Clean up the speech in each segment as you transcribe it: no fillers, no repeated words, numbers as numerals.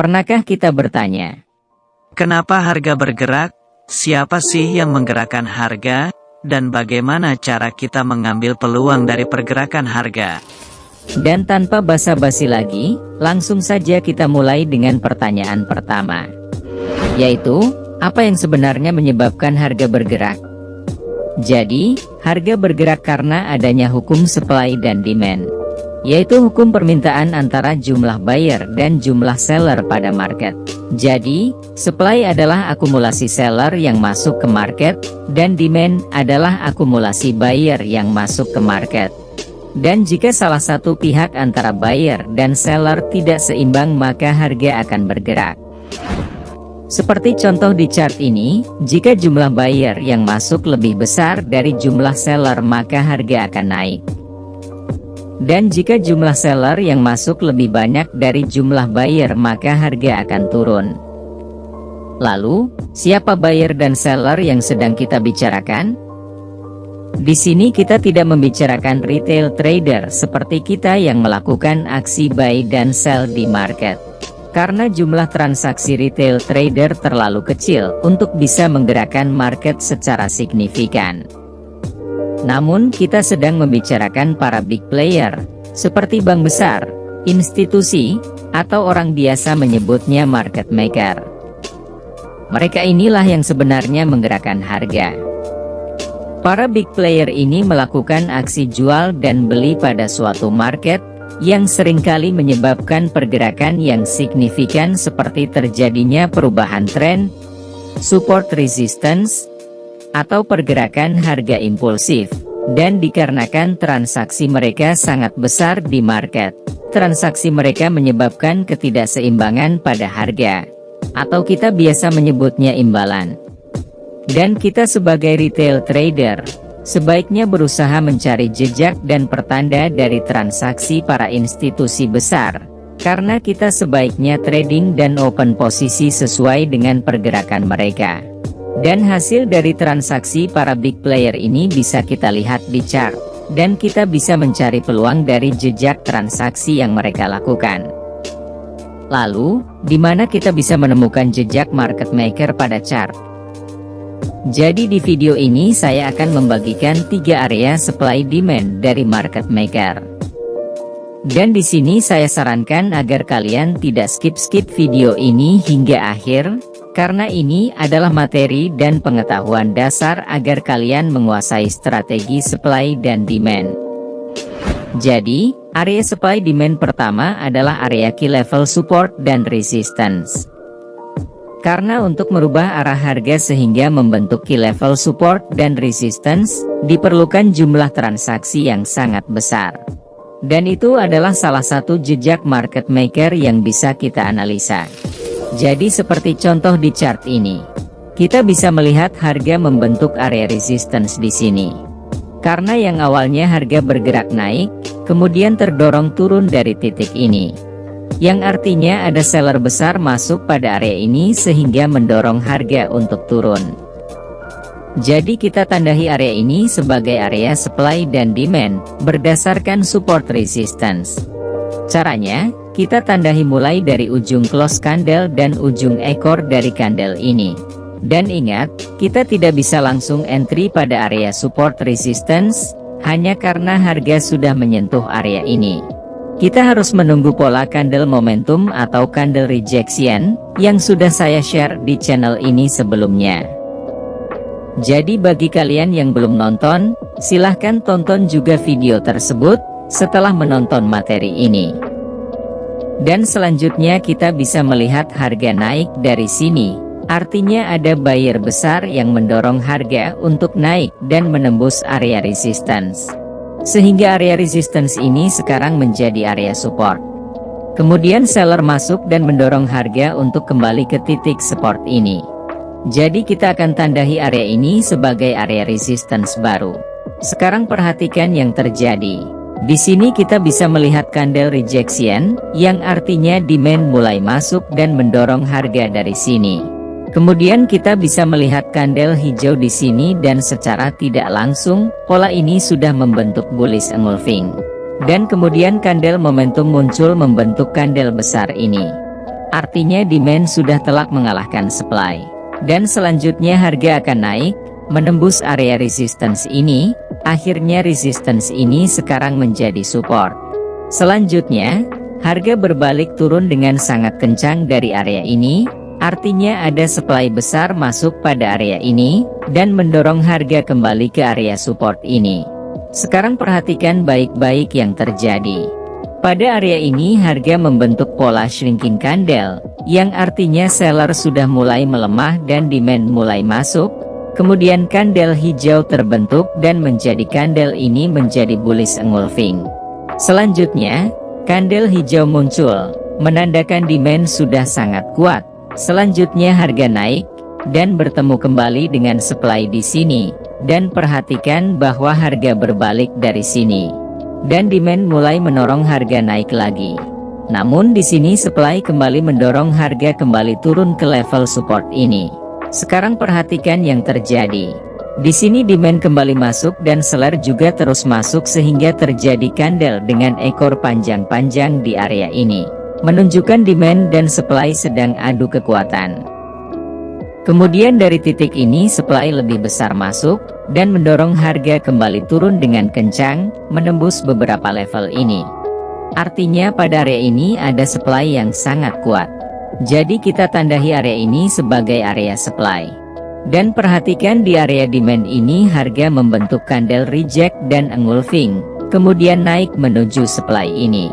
Pernahkah kita bertanya, Kenapa harga bergerak? Siapa sih yang menggerakkan harga? Dan bagaimana cara kita mengambil peluang dari pergerakan harga? dan tanpa basa-basi lagi, langsung saja kita mulai dengan pertanyaan pertama, yaitu, apa yang sebenarnya menyebabkan harga bergerak? Jadi, harga bergerak karena adanya hukum supply dan demand, yaitu hukum permintaan antara jumlah buyer dan jumlah seller pada market. Jadi, supply adalah akumulasi seller yang masuk ke market, dan demand adalah akumulasi buyer yang masuk ke market. Dan jika salah satu pihak antara buyer dan seller tidak seimbang, maka harga akan bergerak. Seperti contoh di chart ini, jika jumlah buyer yang masuk lebih besar dari jumlah seller, maka harga akan naik. Dan jika jumlah seller yang masuk lebih banyak dari jumlah buyer, maka harga akan turun. Lalu, siapa buyer dan seller yang sedang kita bicarakan? Di sini kita tidak membicarakan retail trader seperti kita yang melakukan aksi buy dan sell di market. Karena jumlah transaksi retail trader terlalu kecil untuk bisa menggerakkan market secara signifikan. Namun kita sedang membicarakan para big player, seperti bank besar, institusi, atau orang biasa menyebutnya market maker. Mereka inilah yang sebenarnya menggerakkan harga. Para big player ini melakukan aksi jual dan beli pada suatu market, yang seringkali menyebabkan pergerakan yang signifikan seperti terjadinya perubahan tren, support resistance, atau pergerakan harga impulsif. Dan dikarenakan transaksi mereka sangat besar di market, transaksi mereka menyebabkan ketidakseimbangan pada harga, atau kita biasa menyebutnya imbalan. Dan kita sebagai retail trader, sebaiknya berusaha mencari jejak dan pertanda dari transaksi para institusi besar, karena kita sebaiknya trading dan open posisi sesuai dengan pergerakan mereka. Dan hasil dari transaksi para big player ini bisa kita lihat di chart, dan kita bisa mencari peluang dari jejak transaksi yang mereka lakukan. Lalu, di mana kita bisa menemukan jejak market maker pada chart? Jadi di video ini saya akan membagikan 3 area supply demand dari market maker. Dan di sini saya sarankan agar kalian tidak skip video ini hingga akhir, karena ini adalah materi dan pengetahuan dasar agar kalian menguasai strategi supply dan demand. Jadi, area supply demand pertama adalah area key level support dan resistance. Karena untuk merubah arah harga sehingga membentuk key level support dan resistance, diperlukan jumlah transaksi yang sangat besar. Dan itu adalah salah satu jejak market maker yang bisa kita analisa. Jadi seperti contoh di chart ini, kita bisa melihat harga membentuk area resistance di sini. Karena yang awalnya harga bergerak naik, kemudian terdorong turun dari titik ini. Yang artinya ada seller besar masuk pada area ini sehingga mendorong harga untuk turun. Jadi kita tandai area ini sebagai area supply dan demand, berdasarkan support resistance. Caranya, kita tandai mulai dari ujung close candle dan ujung ekor dari candle ini. Dan ingat, kita tidak bisa langsung entry pada area support resistance, hanya karena harga sudah menyentuh area ini. Kita harus menunggu pola candle momentum atau candle rejection, yang sudah saya share di channel ini sebelumnya. Jadi bagi kalian yang belum nonton, silahkan tonton juga video tersebut, setelah menonton materi ini. Dan selanjutnya kita bisa melihat harga naik dari sini, artinya ada buyer besar yang mendorong harga untuk naik dan menembus area resistance. Sehingga area resistance ini sekarang menjadi area support. Kemudian seller masuk dan mendorong harga untuk kembali ke titik support ini. Jadi kita akan tandai area ini sebagai area resistance baru. Sekarang perhatikan yang terjadi. Di sini kita bisa melihat candle rejection, yang artinya demand mulai masuk dan mendorong harga dari sini. Kemudian kita bisa melihat candle hijau di sini dan secara tidak langsung, pola ini sudah membentuk bullish engulfing. Dan kemudian candle momentum muncul membentuk candle besar ini. Artinya demand sudah telak mengalahkan supply. Dan selanjutnya harga akan naik, menembus area resistance ini, akhirnya resistance ini sekarang menjadi support. Selanjutnya, harga berbalik turun dengan sangat kencang dari area ini, artinya ada supply besar masuk pada area ini, dan mendorong harga kembali ke area support ini. Sekarang perhatikan baik-baik yang terjadi. Pada area ini harga membentuk pola shrinking candle, yang artinya seller sudah mulai melemah dan demand mulai masuk, kemudian candle hijau terbentuk dan menjadi candle ini menjadi bullish engulfing. Selanjutnya, candle hijau muncul, menandakan demand sudah sangat kuat. Selanjutnya harga naik, dan bertemu kembali dengan supply di sini, dan perhatikan bahwa harga berbalik dari sini. Dan demand mulai mendorong harga naik lagi. Namun di sini supply kembali mendorong harga kembali turun ke level support ini. Sekarang perhatikan yang terjadi. Di sini demand kembali masuk dan seller juga terus masuk sehingga terjadi candle dengan ekor panjang-panjang di area ini. Menunjukkan demand dan supply sedang adu kekuatan. Kemudian dari titik ini supply lebih besar masuk, dan mendorong harga kembali turun dengan kencang, menembus beberapa level ini. Artinya pada area ini ada supply yang sangat kuat. Jadi kita tandai area ini sebagai area supply. Dan perhatikan di area demand ini harga membentuk candle reject dan engulfing, kemudian naik menuju supply ini.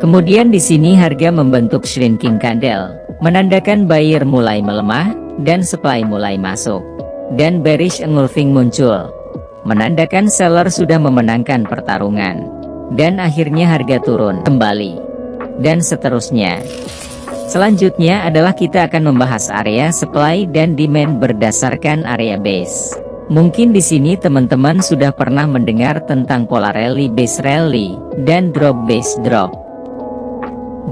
Kemudian di sini harga membentuk shrinking candle, menandakan buyer mulai melemah, dan supply mulai masuk. Dan bearish engulfing muncul, menandakan seller sudah memenangkan pertarungan. Dan akhirnya harga turun kembali. Dan seterusnya. Selanjutnya adalah kita akan membahas area supply dan demand berdasarkan area base. Mungkin di sini teman-teman sudah pernah mendengar tentang pola rally base rally, dan drop base drop.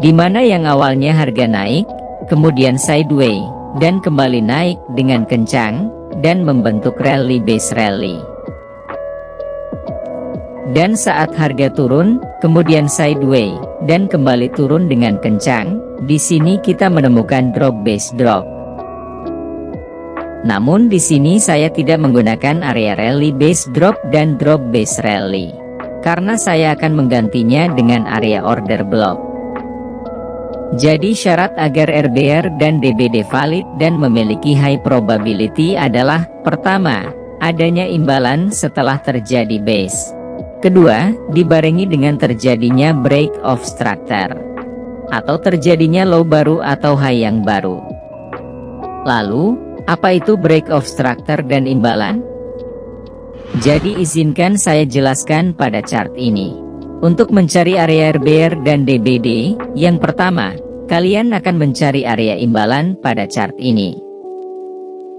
Di mana yang awalnya harga naik, kemudian sideways, dan kembali naik dengan kencang, dan membentuk rally base rally. Dan saat harga turun, kemudian sideways, dan kembali turun dengan kencang, di sini kita menemukan drop base drop. Namun di sini saya tidak menggunakan area rally base drop dan drop base rally, karena saya akan menggantinya dengan area order block. Jadi syarat agar RBR dan DBD valid dan memiliki high probability adalah: pertama, adanya imbalan setelah terjadi base. Kedua, dibarengi dengan terjadinya break of structure, atau terjadinya low baru atau high yang baru. Lalu, apa itu break of structure dan imbalan? Jadi izinkan saya jelaskan pada chart ini. Untuk mencari area RBR dan DBD, yang pertama, kalian akan mencari area imbalan pada chart ini.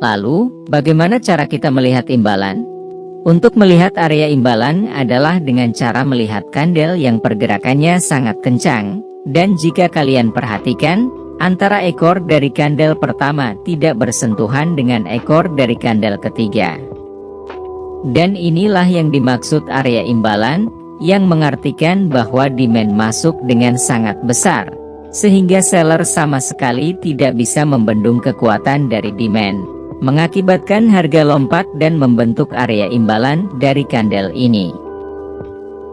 Lalu, bagaimana cara kita melihat imbalan? Untuk melihat area imbalan adalah dengan cara melihat candle yang pergerakannya sangat kencang, dan jika kalian perhatikan, antara ekor dari candle pertama tidak bersentuhan dengan ekor dari candle ketiga. Dan inilah yang dimaksud area imbalan, yang mengartikan bahwa demand masuk dengan sangat besar, sehingga seller sama sekali tidak bisa membendung kekuatan dari demand, mengakibatkan harga lompat dan membentuk area imbalan dari candle ini.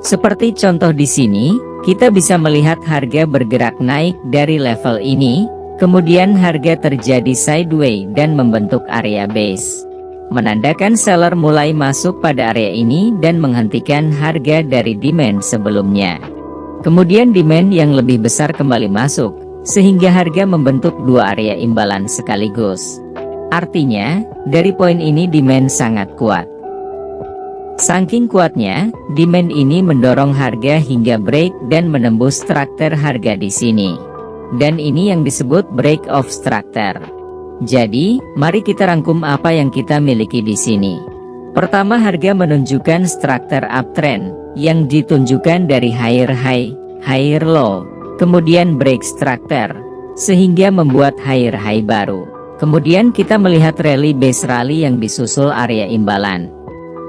Seperti contoh di sini, kita bisa melihat harga bergerak naik dari level ini, kemudian harga terjadi sideways dan membentuk area base, menandakan seller mulai masuk pada area ini dan menghentikan harga dari demand sebelumnya. Kemudian demand yang lebih besar kembali masuk, sehingga harga membentuk dua area imbalan sekaligus. Artinya, dari poin ini demand sangat kuat. Saking kuatnya, demand ini mendorong harga hingga break dan menembus structure harga di sini. Dan ini yang disebut break of structure. Jadi, mari kita rangkum apa yang kita miliki di sini. Pertama, harga menunjukkan structure uptrend, yang ditunjukkan dari higher high, higher low, kemudian break structure, sehingga membuat higher high baru. Kemudian kita melihat rally base rally yang disusul area imbalan.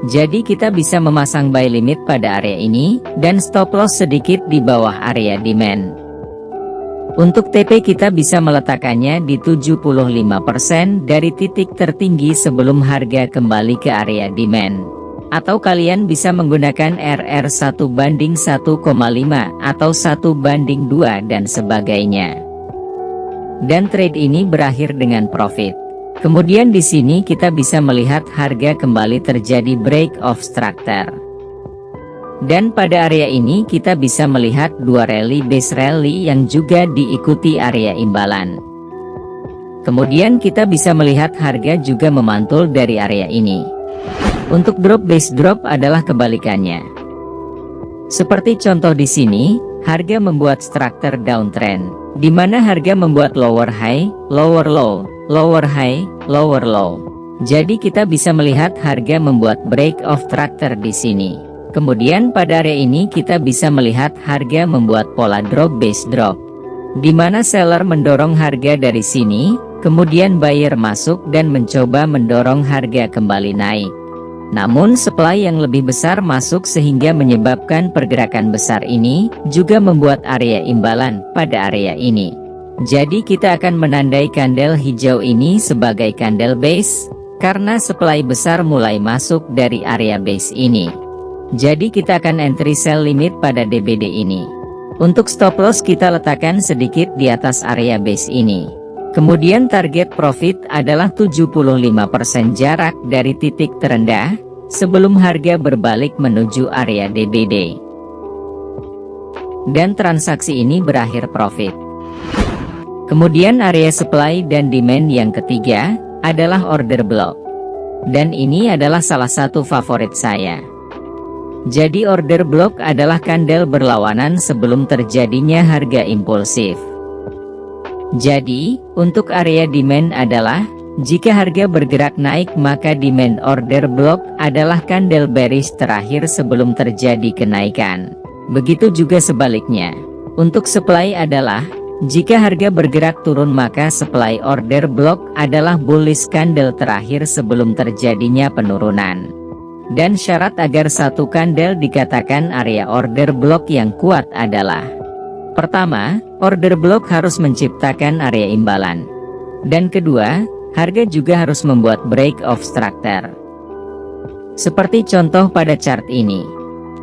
Jadi kita bisa memasang buy limit pada area ini, dan stop loss sedikit di bawah area demand. Untuk TP kita bisa meletakkannya di 75% dari titik tertinggi sebelum harga kembali ke area demand. Atau kalian bisa menggunakan RR 1:1,5 atau 1:2 dan sebagainya. Dan trade ini berakhir dengan profit. Kemudian di sini kita bisa melihat harga kembali terjadi break of structure. Dan pada area ini kita bisa melihat dua rally base rally yang juga diikuti area imbalan. Kemudian kita bisa melihat harga juga memantul dari area ini. Untuk drop base drop adalah kebalikannya. Seperti contoh di sini, harga membuat structure downtrend, di mana harga membuat lower high, lower low, lower high, lower low. Jadi kita bisa melihat harga membuat break of structure di sini. Kemudian pada area ini kita bisa melihat harga membuat pola drop base drop, di mana seller mendorong harga dari sini, kemudian buyer masuk dan mencoba mendorong harga kembali naik. Namun supply yang lebih besar masuk sehingga menyebabkan pergerakan besar ini juga membuat area imbalan pada area ini. Jadi kita akan menandai candle hijau ini sebagai candle base, karena supply besar mulai masuk dari area base ini. Jadi kita akan entry sell limit pada DBD ini. Untuk stop loss kita letakkan sedikit di atas area base ini. Kemudian target profit adalah 75% jarak dari titik terendah, sebelum harga berbalik menuju area DBD. Dan transaksi ini berakhir profit. Kemudian area supply dan demand yang ketiga, adalah order block. Dan ini adalah salah satu favorit saya. Jadi order block adalah candle berlawanan sebelum terjadinya harga impulsif. Jadi, untuk area demand adalah, jika harga bergerak naik maka demand order block adalah candle bearish terakhir sebelum terjadi kenaikan. Begitu juga sebaliknya. Untuk supply adalah, jika harga bergerak turun maka supply order block adalah bullish candle terakhir sebelum terjadinya penurunan. Dan syarat agar satu candle dikatakan area order block yang kuat adalah: pertama, order block harus menciptakan area imbalan. Dan kedua, harga juga harus membuat break of structure. Seperti contoh pada chart ini.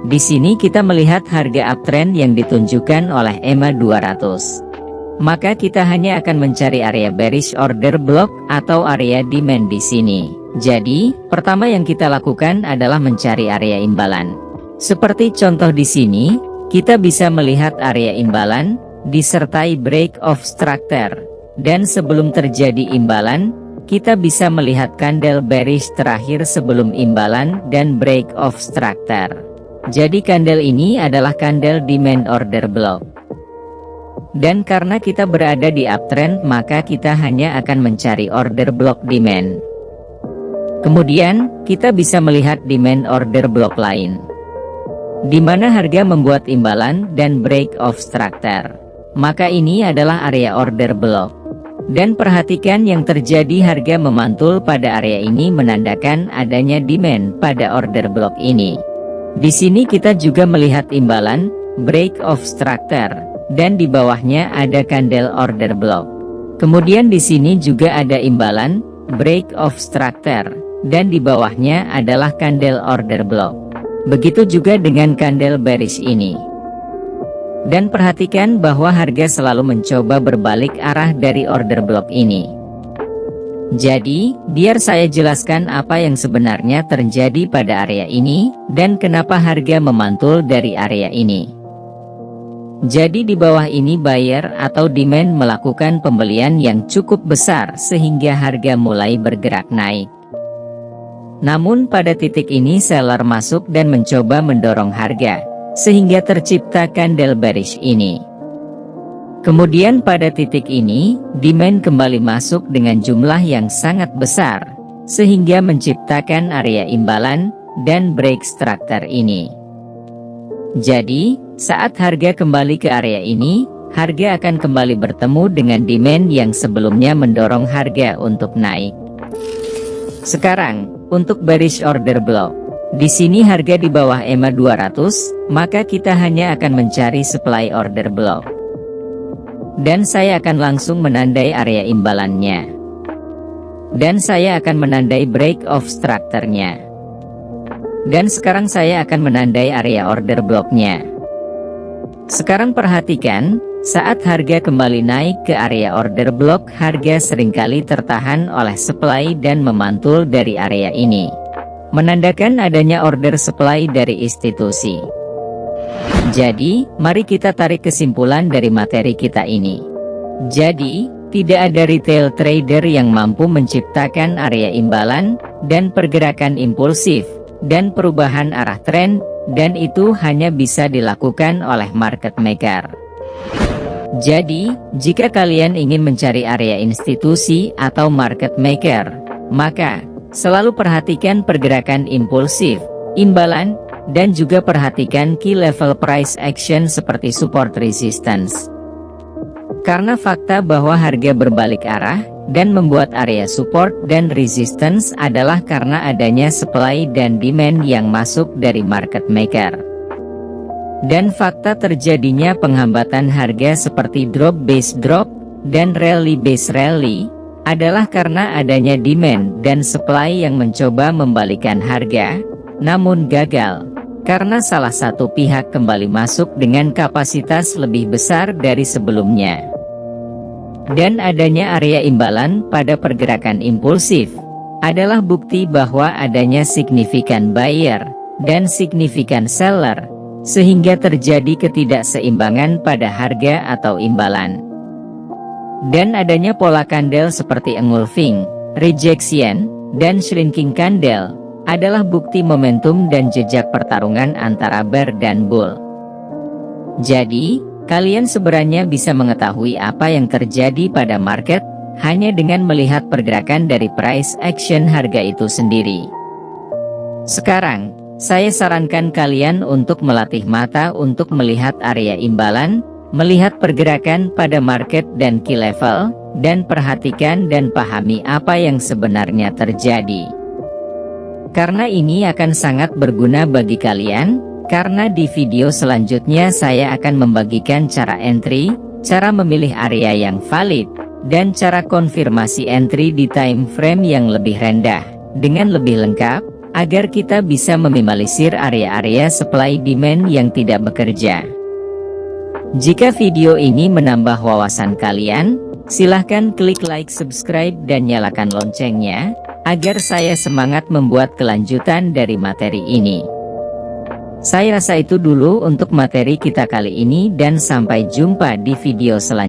Di sini kita melihat harga uptrend yang ditunjukkan oleh EMA 200. Maka kita hanya akan mencari area bearish order block atau area demand di sini. Jadi, pertama yang kita lakukan adalah mencari area imbalan. Seperti contoh di sini, kita bisa melihat area imbalan, disertai break of structure. Dan sebelum terjadi imbalan, kita bisa melihat candle bearish terakhir sebelum imbalan dan break of structure. Jadi candle ini adalah candle demand order block. Dan karena kita berada di uptrend, maka kita hanya akan mencari order block demand. Kemudian, kita bisa melihat demand order block lain, di mana harga membuat imbalan dan break of structure. Maka ini adalah area order block. Dan perhatikan yang terjadi, harga memantul pada area ini menandakan adanya demand pada order block ini. Di sini kita juga melihat imbalan, break of structure, dan di bawahnya ada candle order block. Kemudian di sini juga ada imbalan, break of structure, dan di bawahnya adalah candle order block. Begitu juga dengan candle bearish ini. Dan perhatikan bahwa harga selalu mencoba berbalik arah dari order block ini. Jadi, biar saya jelaskan apa yang sebenarnya terjadi pada area ini, dan kenapa harga memantul dari area ini. Jadi di bawah ini buyer atau demand melakukan pembelian yang cukup besar sehingga harga mulai bergerak naik. Namun pada titik ini seller masuk dan mencoba mendorong harga, sehingga tercipta candle bearish ini. Kemudian pada titik ini, demand kembali masuk dengan jumlah yang sangat besar, sehingga menciptakan area imbalan dan break structure ini. Jadi, saat harga kembali ke area ini, harga akan kembali bertemu dengan demand yang sebelumnya mendorong harga untuk naik. Sekarang, untuk bearish order block. Di sini harga di bawah EMA 200, maka kita hanya akan mencari supply order block. Dan saya akan langsung menandai area imbalannya. Dan saya akan menandai break of structure-nya. Dan sekarang saya akan menandai area order block-nya. Sekarang perhatikan, saat harga kembali naik ke area order block, harga seringkali tertahan oleh supply dan memantul dari area ini, menandakan adanya order supply dari institusi. Jadi, mari kita tarik kesimpulan dari materi kita ini. Jadi, tidak ada retail trader yang mampu menciptakan area imbalan dan pergerakan impulsif dan perubahan arah tren, dan itu hanya bisa dilakukan oleh market maker. Jadi, jika kalian ingin mencari area institusi atau market maker, maka selalu perhatikan pergerakan impulsif, imbalan, dan juga perhatikan key level price action seperti support resistance. Karena fakta bahwa harga berbalik arah dan membuat area support dan resistance adalah karena adanya supply dan demand yang masuk dari market maker. Dan fakta terjadinya penghambatan harga seperti drop base drop dan rally base rally adalah karena adanya demand dan supply yang mencoba membalikan harga, namun gagal, karena salah satu pihak kembali masuk dengan kapasitas lebih besar dari sebelumnya. Dan adanya area imbalan pada pergerakan impulsif adalah bukti bahwa adanya signifikan buyer dan signifikan seller, sehingga terjadi ketidakseimbangan pada harga atau imbalan. Dan adanya pola candle seperti engulfing, rejection, dan shrinking candle adalah bukti momentum dan jejak pertarungan antara bear dan bull. Jadi, kalian sebenarnya bisa mengetahui apa yang terjadi pada market hanya dengan melihat pergerakan dari price action harga itu sendiri. Sekarang, saya sarankan kalian untuk melatih mata untuk melihat area imbalan, melihat pergerakan pada market dan key level, dan perhatikan dan pahami apa yang sebenarnya terjadi. Karena ini akan sangat berguna bagi kalian, karena di video selanjutnya saya akan membagikan cara entry, cara memilih area yang valid, dan cara konfirmasi entry di time frame yang lebih rendah, dengan lebih lengkap, agar kita bisa meminimalisir area-area supply demand yang tidak bekerja. Jika video ini menambah wawasan kalian, silahkan klik like, subscribe, dan nyalakan loncengnya, agar saya semangat membuat kelanjutan dari materi ini. Saya rasa itu dulu untuk materi kita kali ini dan sampai jumpa di video selanjutnya.